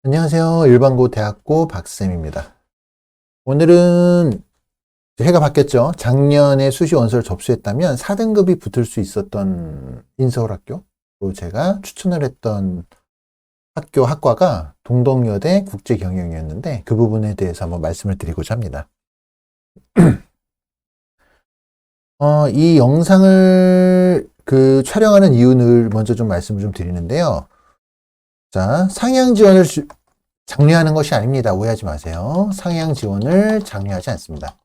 안녕하세요. 일반고 대학고 박쌤입니다. 오늘은 해가 바뀌었죠. 작년에 수시 원서를 접수했다면 4등급이 붙을 수 있었던 인서울학교, 그리고 제가 추천을 했던 학과가 동덕여대 국제경영이었는데 그 부분에 대해서 한번 말씀을 드리고자 합니다. 이 영상을 촬영하는 이유를 먼저 좀 말씀을 좀 드리는데요. 자, 상향 지원을 장려하는 것이 아닙니다. 오해하지 마세요. 상향 지원을 장려하지 않습니다.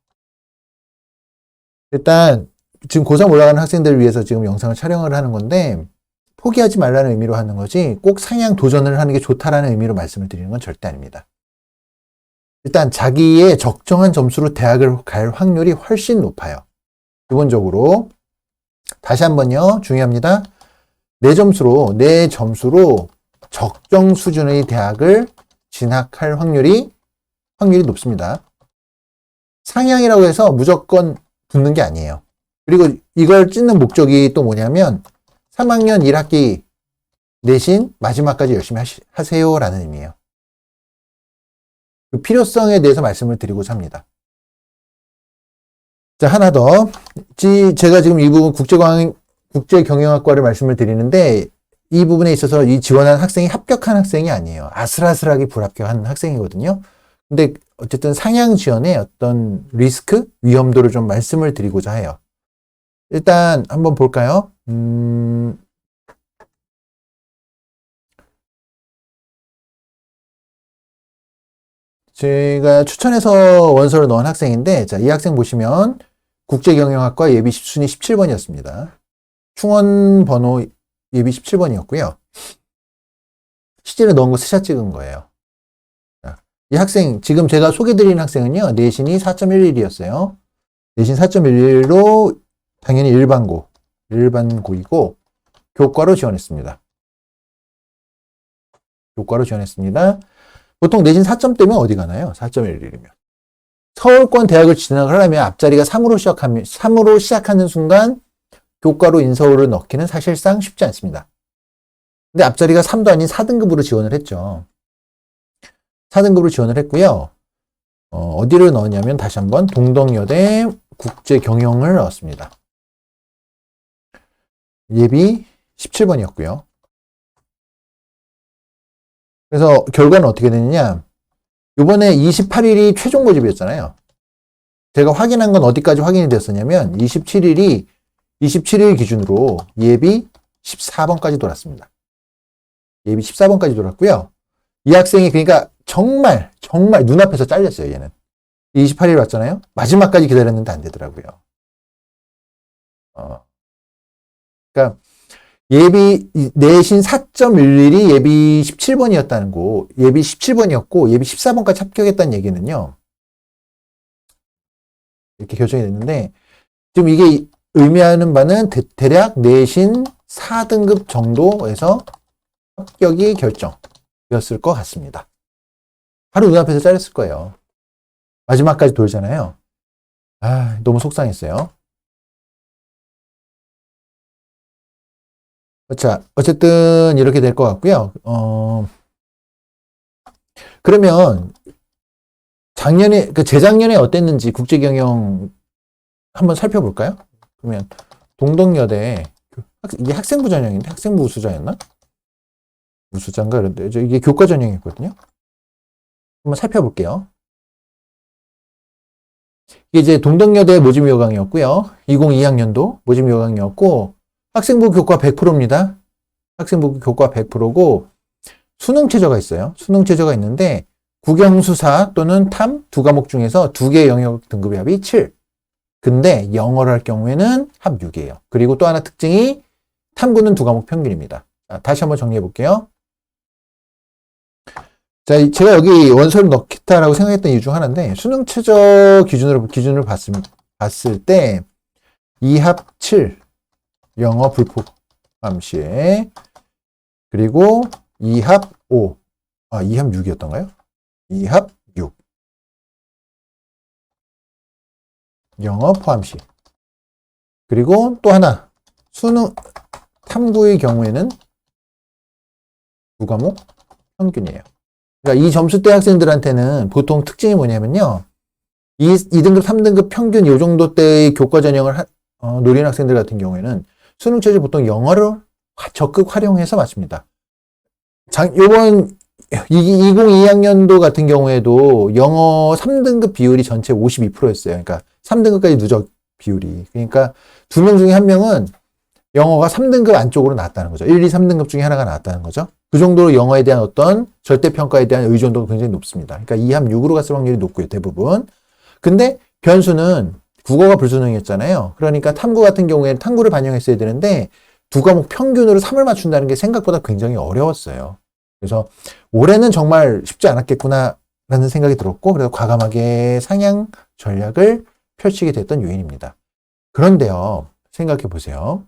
일단 지금 고3 올라가는 학생들을 위해서 지금 영상을 촬영을 하는 건데 포기하지 말라는 의미로 하는 거지 꼭 상향 도전을 하는 게 좋다라는 의미로 말씀을 드리는 건 절대 아닙니다. 일단 자기의 적정한 점수로 대학을 갈 확률이 훨씬 높아요. 기본적으로 다시 한번요. 중요합니다. 내 점수로 적정 수준의 대학을 진학할 확률이 높습니다. 상향이라고 해서 무조건 붙는 게 아니에요. 그리고 이걸 찍는 목적이 또 뭐냐면 3학년 1학기 내신 마지막까지 열심히 하세요라는 의미예요. 그 필요성에 대해서 말씀을 드리고자 합니다. 자, 하나 더. 제가 지금 이 부분 국제경영학과를 말씀을 드리는데 이 부분에 있어서 이 지원한 학생이 합격한 학생이 아니에요. 아슬아슬하게 불합격한 학생이거든요. 근데 어쨌든 상향 지원의 어떤 리스크, 위험도를 좀 말씀을 드리고자 해요. 일단 한번 볼까요? 제가 추천해서 원서를 넣은 학생인데, 자, 이 학생 보시면 국제경영학과 예비 순위 17번이었습니다. 충원 번호 예비 17번이었고요. 실제로 넣은 거 스샷 찍은 거예요. 자, 이 학생, 지금 제가 소개드린 학생은요, 내신이 4.11이었어요. 내신 4.11로 당연히 일반고이고, 교과로 지원했습니다. 보통 내신 4점대면 어디 가나요? 4.11이면. 서울권 대학을 진학을 하려면 앞자리가 3으로 시작하는 순간 교과로 인서울을 넣기는 사실상 쉽지 않습니다. 근데 앞자리가 3도 아닌 4등급으로 지원을 했죠. 4등급으로 지원을 했고요. 어디를 넣었냐면 다시 한번 동덕여대 국제경영을 넣었습니다. 예비 17번이었고요. 그래서 결과는 어떻게 됐느냐. 이번에 28일이 최종 모집이었잖아요. 제가 확인한 건 어디까지 확인이 됐었냐면 27일 기준으로 예비 14번까지 돌았습니다. 예비 14번까지 돌았고요. 이 학생이 그러니까 정말 눈앞에서 잘렸어요. 얘는 28일 왔잖아요. 마지막까지 기다렸는데 안 되더라고요. 그러니까 예비 내신 4.11이 예비 17번이었다는 거, 예비 17번이었고 예비 14번까지 합격했다는 얘기는요. 이렇게 결정이 됐는데 지금 이게 의미하는 바는 대략 내신 4등급 정도에서 합격이 결정되었을 것 같습니다. 바로 눈앞에서 잘렸을 거예요. 마지막까지 돌잖아요. 아, 너무 속상했어요. 자, 어쨌든 이렇게 될 것 같고요. 그러면 재작년에 어땠는지 국제경영 한번 살펴볼까요? 그러면 동덕여대 이게 학생부 전형인데 학생부 우수자였나? 우수자인가 그런데 이게 교과 전형이었거든요. 한번 살펴볼게요. 이게 이제 동덕여대 모집 요강이었고요. 2002학년도 모집 요강이었고 학생부 교과 100%입니다. 학생부 교과 100%고 수능 최저가 있어요. 수능 최저가 있는데 국영수사 또는 탐 두 과목 중에서 두 개 영역 등급의 합이 7. 근데 영어를 할 경우에는 합 6이에요. 그리고 또 하나 특징이 탐구는 두 과목 평균입니다. 자, 다시 한번 정리해 볼게요. 자, 제가 여기 원서를 넣겠다라고 생각했던 이유 중 하나인데 수능 최저 기준을 봤을 때 2합 7 영어 불포함 시에 그리고 2합 5 2합 6이었던가요? 2합 6 영어 포함 시 그리고 또 하나 수능 탐구의 경우에는 두 과목 평균이에요. 그러니까 이 점수대 학생들한테는 보통 특징이 뭐냐면요. 2등급, 3등급 평균 요 정도 때의 교과 전형을 노리는 학생들 같은 경우에는 수능 최저 보통 영어를 적극 활용해서 맞춥니다. 요번 2022학년도 같은 경우에도 영어 3등급 비율이 전체 52%였어요. 그러니까 3등급까지 누적 비율이. 그러니까 2명 중에 1명은 영어가 3등급 안쪽으로 나왔다는 거죠. 1, 2, 3등급 중에 하나가 나왔다는 거죠. 그 정도로 영어에 대한 어떤 절대평가에 대한 의존도가 굉장히 높습니다. 그러니까 2함 6으로 갔을 확률이 높고요. 대부분. 근데 변수는 국어가 불수능이었잖아요. 그러니까 탐구 같은 경우에는 탐구를 반영했어야 되는데 두 과목 평균으로 3을 맞춘다는 게 생각보다 굉장히 어려웠어요. 그래서 올해는 정말 쉽지 않았겠구나라는 생각이 들었고 그래서 과감하게 상향 전략을 펼치게 됐던 요인입니다. 그런데요. 생각해 보세요.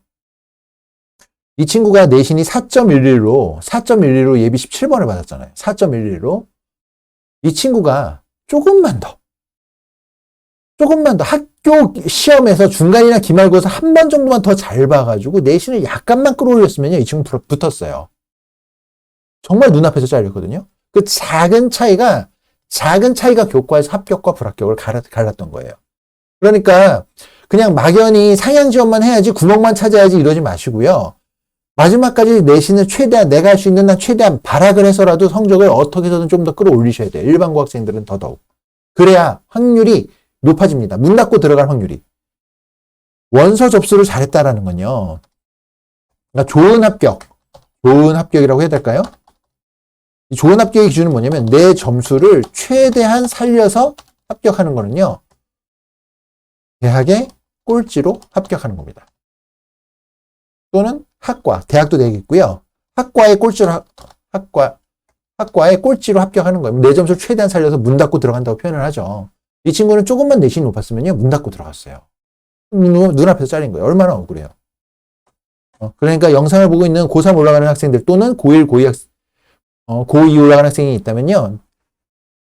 이 친구가 내신이 4.11로 예비 17번을 받았잖아요. 4.11로. 이 친구가 조금만 더 학교 시험에서 중간이나 기말고사 한 번 정도만 더 잘 봐가지고 내신을 약간만 끌어올렸으면요. 이 친구 붙었어요. 정말 눈앞에서 잘렸거든요. 그 작은 차이가 교과에서 합격과 불합격을 갈랐던 거예요. 그러니까 그냥 막연히 상향 지원만 해야지 구멍만 찾아야지 이러지 마시고요. 마지막까지 내신을 최대한 내가 할 수 있는 한 최대한 발악을 해서라도 성적을 어떻게 해서든 좀 더 끌어올리셔야 돼요. 일반고 학생들은 더더욱. 그래야 확률이 높아집니다. 문 닫고 들어갈 확률이. 원서 접수를 잘했다라는 건요. 그러니까 좋은 합격이라고 해야 될까요? 이 좋은 합격의 기준은 뭐냐면 내 점수를 최대한 살려서 합격하는 거는요. 대학의 꼴찌로 합격하는 겁니다. 또는 학과, 대학도 되겠고요. 학과의 꼴찌로 합격하는 거예요. 내 점수를 최대한 살려서 문 닫고 들어간다고 표현을 하죠. 이 친구는 조금만 내신이 높았으면요. 문 닫고 들어갔어요. 눈앞에서 잘린 거예요. 얼마나 억울해요. 그러니까 영상을 보고 있는 고3 올라가는 학생들 또는 고1, 고2 올라가는 학생이 있다면요.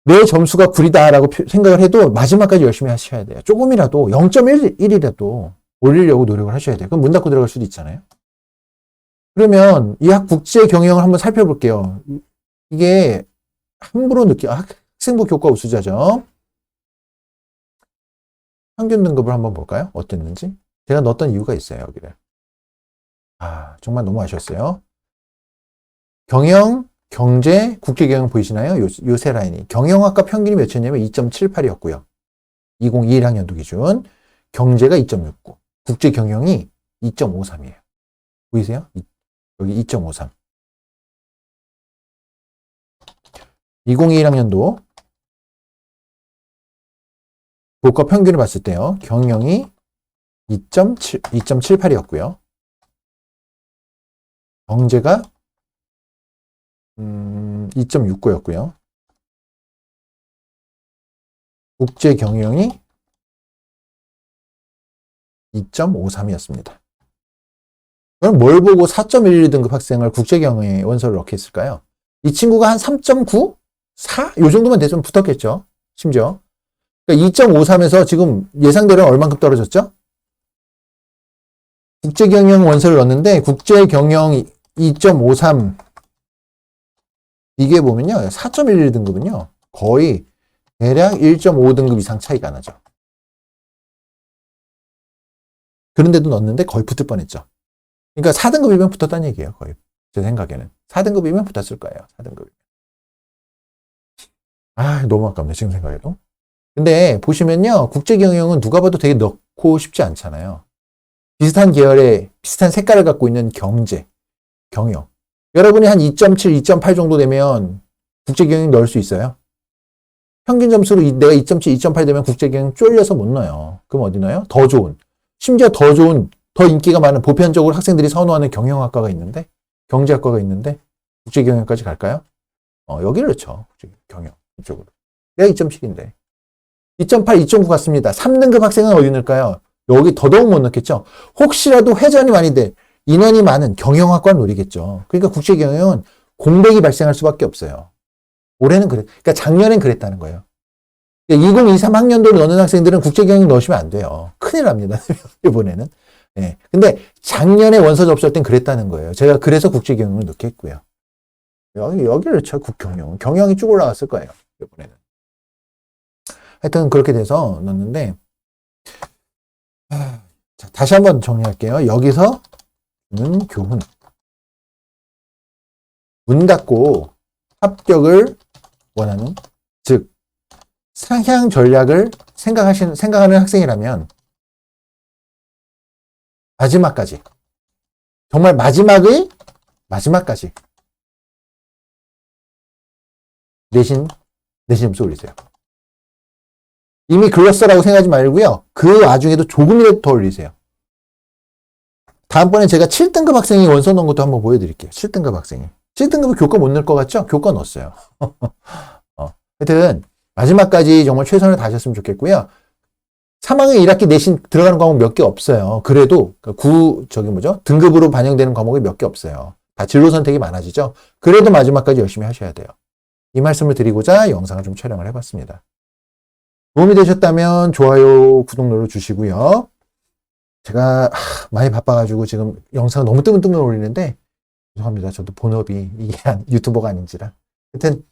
내 점수가 구리다라고 생각을 해도 마지막까지 열심히 하셔야 돼요. 조금이라도 0.1이라도 올리려고 노력을 하셔야 돼요. 그럼 문 닫고 들어갈 수도 있잖아요. 그러면 이 국제 경영을 한번 살펴볼게요. 이게 함부로 학생부 교과 우수자죠. 평균 등급을 한번 볼까요? 어땠는지. 제가 넣었던 이유가 있어요, 여기를. 정말 너무 아쉬웠어요. 경영, 경제, 국제경영 보이시나요? 요 세 라인이. 경영학과 평균이 몇이었냐면 2.78이었고요. 2021학년도 기준. 경제가 2.69. 국제경영이 2.53이에요. 보이세요? 여기 2.53. 2021학년도 교과 평균을 봤을 때요. 경영이 2.78이었고요. 경제가 2.69였고요. 국제경영이 2.53이었습니다. 그럼 뭘 보고 4.11등급 학생을 국제경영에 원서를 넣게 했을까요? 이 친구가 한 3.9? 4? 요 정도만 됐으면 붙었겠죠. 심지어. 그러니까 2.53에서 지금 예상대로 얼만큼 떨어졌죠? 국제경영 원서를 넣었는데 국제경영 2.53 이게 보면요. 4.11등급은요. 거의 대략 1.5등급 이상 차이가 나죠. 그런데도 넣었는데 거의 붙을 뻔했죠. 그러니까 4등급이면 붙었다는 얘기예요. 거의 제 생각에는. 4등급이면 붙었을 거예요. 4등급이면. 너무 아깝네. 지금 생각해도. 근데 보시면요. 국제경영은 누가 봐도 되게 넣고 싶지 않잖아요. 비슷한 계열의 비슷한 색깔을 갖고 있는 경제, 경영. 여러분이 한 2.7, 2.8 정도 되면 국제경영 넣을 수 있어요. 평균 점수로 내가 2.7, 2.8 되면 국제경영 쫄려서 못 넣어요. 그럼 어디 넣어요? 더 좋은. 심지어 더 좋은, 더 인기가 많은 보편적으로 학생들이 선호하는 경영학과가 있는데, 경제학과가 있는데 국제경영까지 갈까요? 여기를 넣죠. 경영 이쪽으로. 내가 2.7인데. 2.8, 2.9 같습니다. 3등급 학생은 어디 넣을까요? 여기 더더욱 못 넣겠죠. 혹시라도 회전이 많이 돼. 인원이 많은 경영학과를 노리겠죠. 그러니까 국제경영은 공백이 발생할 수밖에 없어요. 올해는 그러니까 작년엔 그랬다는 거예요. 2023 학년도를 넣는 학생들은 국제경영 넣으시면 안 돼요. 큰일 납니다. 이번에는. 네. 근데 작년에 원서 접수할 땐 그랬다는 거예요. 제가 그래서 국제경영을 넣게 했고요. 여기를 쳐, 국경영. 경영이 쭉 올라갔을 거예요. 이번에는. 하여튼 그렇게 돼서 넣었는데, 자, 다시 한번 정리할게요. 여기서 는 교훈. 문 닫고 합격을 원하는, 즉, 상향 전략을 생각하는 학생이라면, 마지막까지. 정말 마지막의 마지막까지. 내신 점수 올리세요. 이미 글렀어라고 생각하지 말고요. 그 와중에도 조금이라도 더 올리세요. 다음번에 제가 7등급 학생이 원서 넣은 것도 한번 보여드릴게요. 7등급 학생이. 7등급은 교과 못 넣을 것 같죠? 교과 넣었어요. 하여튼 마지막까지 정말 최선을 다하셨으면 좋겠고요. 3학년 1학기 내신 들어가는 과목 몇 개 없어요. 그래도 등급으로 반영되는 과목이 몇 개 없어요. 다 진로 선택이 많아지죠. 그래도 마지막까지 열심히 하셔야 돼요. 이 말씀을 드리고자 영상을 좀 촬영을 해봤습니다. 도움이 되셨다면 좋아요, 구독 눌러주시고요. 제가 많이 바빠가지고 지금 영상을 너무 뜨문뜨문 올리는데 죄송합니다. 저도 본업이 이게 유튜버가 아닌지라. 하여튼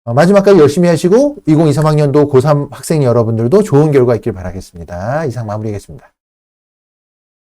마지막까지 열심히 하시고 2023학년도 고3 학생 여러분들도 좋은 결과 있길 바라겠습니다. 이상 마무리하겠습니다.